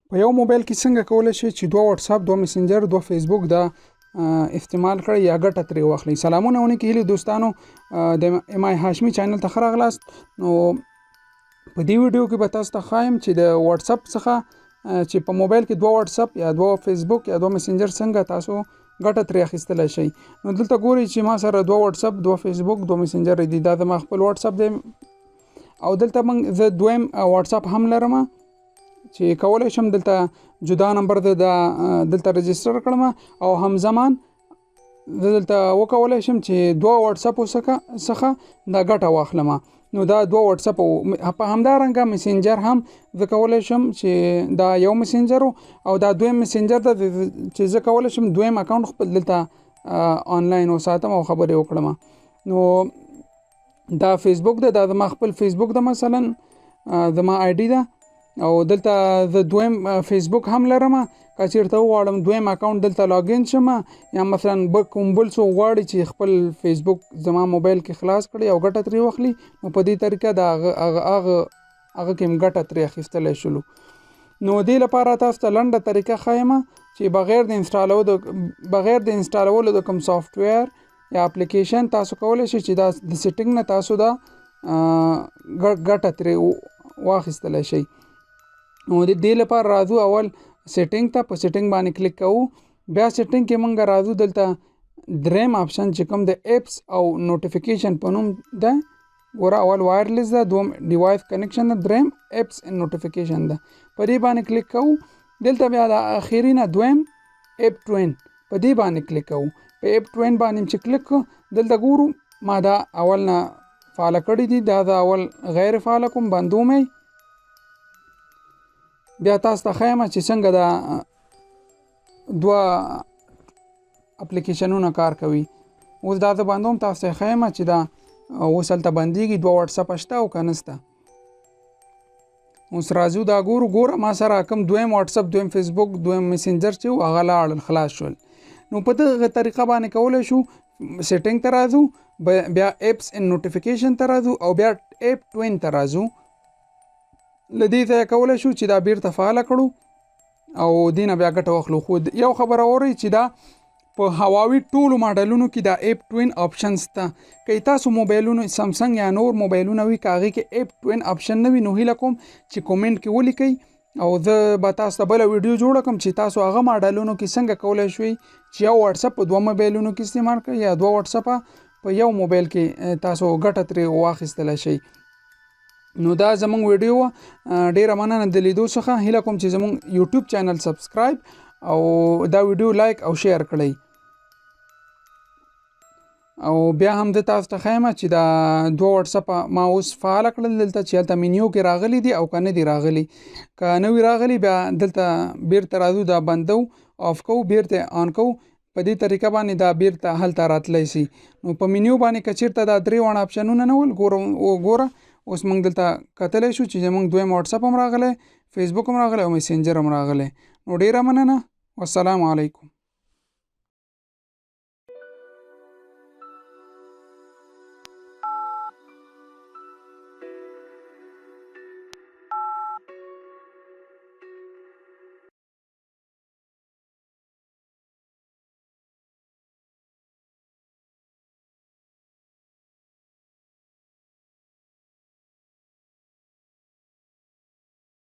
په یو موبایل کې څنګه کولی شئ چې دوه واتس اپ، دوه میسنجر، دوه فیسبوک دا استعمال کړئ یا ګټه ترې واخلئ. سلامونه ونکي هیلې دوستانو، د ام آی هاشمي چینل ته ښه راغلاست. نو په دې ویډیو کې به تاسو ته ښایم چې د واتس اپ څخه چې په موبایل کې دوه واتس اپ یا دوه فیسبوک یا دوه میسنجر څنګه تاسو ګټه ترې اخیستلی شئ. نو دلته ګورئ چې ما سره دوه واتس اپ، دوه فیسبوک، دوه میسنجر دي. دا زما خپل واتس اپ دی او دلته زه دویم واتس اپ هم لرم چې کولی شم دلته جدا نمبر دلته رجسټر کړم او همزمان زه دلته وکولی شم چې دوه واتس اپو څخه دا ګټه واخلم. نو دا دوه واتس اپ په همدارنګه میسنجر هم زه کولی شم چې دا یو میسنجر او دا دویم میسنجر ده چې زه کولی شم دویم اکاونټ خپل دلته آنلاین وساتم او خبرې وکړم. نو دا فیسبوک ده، دا زما خپل فیسبوک ده، مثلا زما آی ډي ده او دلته زه دویم فیسبوک هم لرم. که چېرته وغواړم دویم اکاونټ دلته لاګین شم یا مثلا کوم بل څوک غواړي چې خپل فیسبوک زما موبایل کې خلاص کړي او ګټه ترې واخلي، نو په دې طریقه د هغه کې هم ګټه ترې اخیستلی شلو. نو دې لپاره تاسو ته لنډه طریقه ښایم چې بغیر د انسټالولو د کوم سافټویر یا اپلیکیشن تاسو کولی شئ چې دا د سیټینګ نه تاسو دا ګټه ترې واخیستلی شئ. نو د دې لپاره راځو اول سیټینګ ته، په سیټینګ باندې کلیک کوو. بیا سیټینګ کې مونږ راځو دلته دریم آپشن چې کوم د اپس او نوټیفیکیشن په نوم ده، ګوره اول وایرلیس ده، دوم ډیوایس کنیکشن ده، دریم اپس ان نوټیفیکیشن ده. په دې باندې کلیک کوو. دلته بیا د اخیری نه دویم اپ ټوین په دې باندې کلیک کوو. په اپ ټوین باندې چې کلیک کوو دلته ګورو ما دا اول نه فعال کړی دي، دا اول غیر فعال کوم بندوم. بیا تاسو ته ښایم چې څنګه دا دوه اپلیکیشنونه کار کوي. اوس دا زه بندوم، تاسو ته ښایم چې دا اوس هلته بندېږي، دوه واتس اپ شته او که نسته. اوس راځو دا ګوره ما سره کوم دویم واتس اپ، دویم فیسبوک، دویم میسنجر چې و هغه لاړل، خلاص شول. نو په دغه طریقه باندې کولی شو سیټینګ ته راځو، بیا اپس ان نوټیفیکیشن ته راځو او بیا اپ ټوین ته راځو. له دې ځایه کولی شو چې دا بیرته فعاله کړو او دې نه بیا ګټه واخلو. خو یو خبره اورئ چې دا په هواوي ټولو ماډلونو کې دا اپ ټوین آپشن شته. که تاسو موبایلونو سامسنګ یا نور موبایلونه وي که هغې کې اپ ټوین آپشن نه وي، نو هیله کوم چې کومنټ کې ولیکئ او زه به تاسو ته بله ویډیو جوړه کړم چې تاسو هغه ماډلونو کې څنګه کولی شئ چې یو واتس اپ په دوه موبایلونو کې استعمال کړئ یا دوه واتس اپ په یو موبایل کې تاسو ګټه ترې واخیستلی شئ. نو دا زمونږ ویډیو ډیره مننه د لیدو څخه. هیله کوم چې زمونږ یوټیوب چینل سبسکرایب او دا ویډیو لایک او شیر کړئ. او بیا هم د تاسو ته ښایم چې دا دوه واتس اپ ما اوس فعال کړل دلته چې هلته مینیو کې راغلي دي او که نه دي راغلي. که نه وي راغلي بیا دلته بیرته راځو، دا بندو آف کوو، بیرته آن کوو. په دې طریقه باندې دا بیرته هلته راتلی شي. نو په مینیو باندې که چېرته دا درې واړه آپشنونه نه ول، ګوره اوس موږ دلته کتلی شو چې زموږ دویم واتس اپ هم راغلی، فیسبوک هم راغلی او میسنجر هم راغلی. نو ډیره مننه، والسلام علیکم.